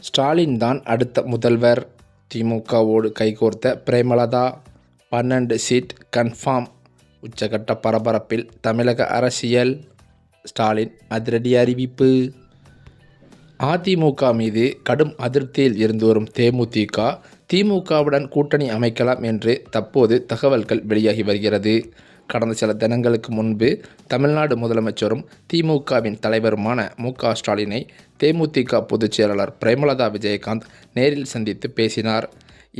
ஸ்டாலின் தான் அடுத்த முதல்வர். திமுகவோடு கைகோர்த்த பிரேமலதா 12 சீட் கன்ஃபார்ம். உச்சகட்ட பரபரப்பில் தமிழக அரசியல். ஸ்டாலின் அதிரடி அறிவிப்பு. அதிமுக மீது கடும் அதிருப்தியில் இருந்து வரும் தேமுதிக திமுகவுடன் கூட்டணி அமைக்கலாம் என்று தற்போது தகவல்கள் வெளியாகி வருகிறது. கடந்த சில தினங்களுக்கு முன்பு தமிழ்நாடு முதலமைச்சரும் திமுகவின் தலைவருமான மு.க. ஸ்டாலினை தேமுதிக பொதுச் செயலாளர் பிரேமலதா விஜயகாந்த் நேரில் சந்தித்து பேசினார்.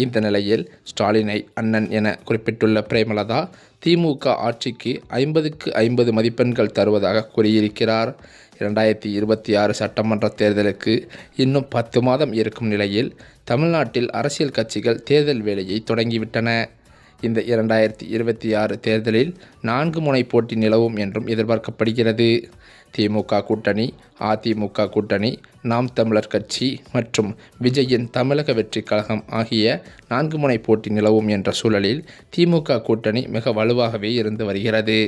இந்த நிலையில் ஸ்டாலினை அண்ணன் என குறிப்பிட்டுள்ள பிரேமலதா திமுக ஆட்சிக்கு 50க்கு 50 மதிப்பெண்கள் தருவதாக கூறியிருக்கிறார். 2026 சட்டமன்ற தேர்தலுக்கு இன்னும் 10 மாதம் இருக்கும் நிலையில் தமிழ்நாட்டில் அரசியல் கட்சிகள் தேர்தல் வேலையை தொடங்கிவிட்டன. இந்த 2026 தேர்தலில் 4 முனை போட்டி நிலவும் என்றும் எதிர்பார்க்கப்படுகிறது. திமுக கூட்டணி, அதிமுக கூட்டணி, நாம் தமிழர் கட்சி மற்றும் விஜயின் தமிழக வெற்றி கழகம் ஆகிய 4 முனை போட்டி நிலவும் என்ற சூழலில் திமுக கூட்டணி மிக வலுவாகவே இருந்து வருகிறது.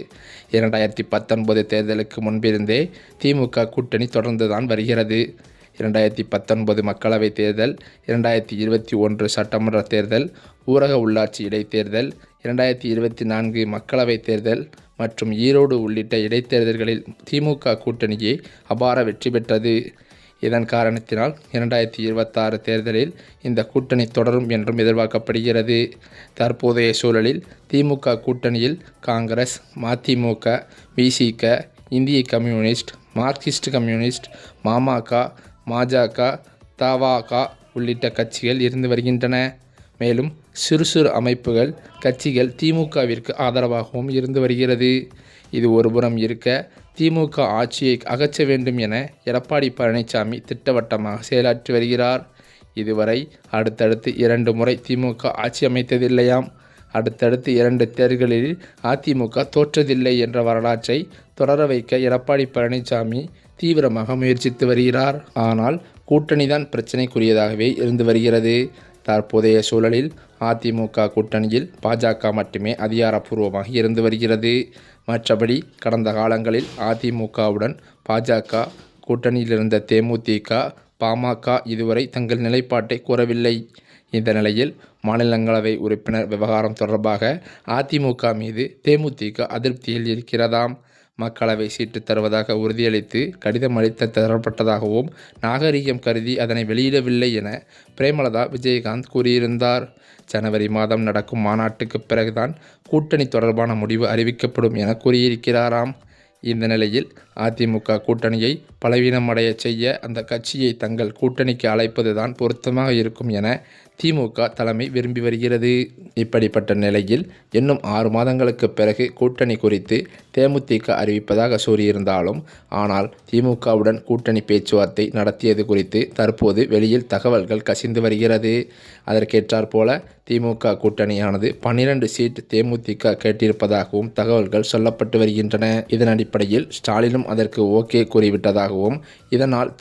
2019 தேர்தலுக்கு முன்பிருந்தே திமுக கூட்டணி தொடர்ந்துதான் வருகிறது. 2019 மக்களவைத் தேர்தல், 2021 சட்டமன்ற தேர்தல், ஊரக உள்ளாட்சி இடைத்தேர்தல், 2024 மக்களவைத் தேர்தல் மற்றும் ஈரோடு உள்ளிட்ட இடைத்தேர்தல்களில் திமுக கூட்டணியே அபார வெற்றி பெற்றது. இதன் காரணத்தினால் 2026 தேர்தலில் இந்த கூட்டணி தொடரும் என்றும் எதிர்பார்க்கப்படுகிறது. தற்போதைய சூழலில் திமுக கூட்டணியில் காங்கிரஸ், மதிமுக, விசிக, இந்திய கம்யூனிஸ்ட், மார்க்சிஸ்ட் கம்யூனிஸ்ட், மமக, பாஜக, தவாக உள்ளிட்ட கட்சிகள் இருந்து வருகின்றன. மேலும் சிறு சிறு அமைப்புகள், கட்சிகள் திமுகவிற்கு ஆதரவாகவும் இருந்து வருகிறது. இது ஒருபுறம் இருக்க, திமுக ஆட்சியை அகற்ற வேண்டும் என எடப்பாடி பழனிசாமி திட்டவட்டமாக செயலாற்றி வருகிறார். இதுவரை அடுத்தடுத்து 2 முறை திமுக ஆட்சி அமைத்ததில்லையாம். அடுத்தடுத்து 2 தேர்தல்களில் அதிமுக தோற்றதில்லை என்ற வரலாற்றை தொடர வைக்க எடப்பாடி பழனிசாமி தீவிரமாக முயற்சித்து வருகிறார். ஆனால் கூட்டணிதான் பிரச்சனைக்குரியதாகவே இருந்து வருகிறது. தற்போதைய சூழலில் அதிமுக கூட்டணியில் பாஜக மட்டுமே அதிகாரப்பூர்வமாக இருந்து வருகிறது. மற்றபடி கடந்த காலங்களில் அதிமுகவுடன் பாஜக கூட்டணியில் இருந்த தேமுதிக, பாமக இதுவரை தங்கள் நிலைப்பாட்டை கூறவில்லை. இந்த நிலையில் மாநிலங்களவை உறுப்பினர் விவகாரம் தொடர்பாக அதிமுக மீது தேமுதிக அதிருப்தியில் இருக்கிறதாம். மக்களவை சீட்டு தருவதாக உறுதியளித்து கடிதம் அளித்து தரப்பட்டதாகவும் நாகரிகம் கருதி அதனை வெளியிடவில்லை என பிரேமலதா விஜயகாந்த் கூறியிருந்தார். ஜனவரி மாதம் நடக்கும் மாநாட்டுக்கு பிறகுதான் கூட்டணி தொடர்பான முடிவு அறிவிக்கப்படும் என கூறியிருக்கிறாராம். இந்த நிலையில் அதிமுக கூட்டணியை பலவீனமடைய செய்ய அந்த கட்சியை தங்கள் கூட்டணிக்கு அழைப்பதுதான் பொருத்தமாக இருக்கும் என திமுக தலைமை விரும்பி வருகிறது. இப்படிப்பட்ட நிலையில் இன்னும் 6 மாதங்களுக்கு பிறகு கூட்டணி குறித்து தேமுதிக அறிவிப்பதாக கூறியிருந்தாலும், ஆனால் திமுகவுடன் கூட்டணி பேச்சுவார்த்தை நடத்தியது குறித்து தற்போது வெளியில் தகவல்கள் கசிந்து வருகிறது. அதற்கேற்றாற்போல திமுக கூட்டணியானது 12 சீட் தேமுதிக கேட்டிருப்பதாகவும் தகவல்கள் சொல்லப்பட்டு வருகின்றன. இதன் அடிப்படையில் ஸ்டாலினும் அதற்கு ஓகே கூறிவிட்டதாகவும், இதனால்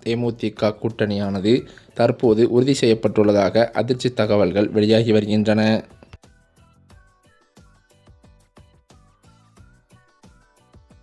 தேமுதிக கூட்டணியானது தற்போது உறுதி செய்யப்பட்டுள்ளதாக அதிர்ச்சி தகவல்கள் வெளியாகி வருகின்றன.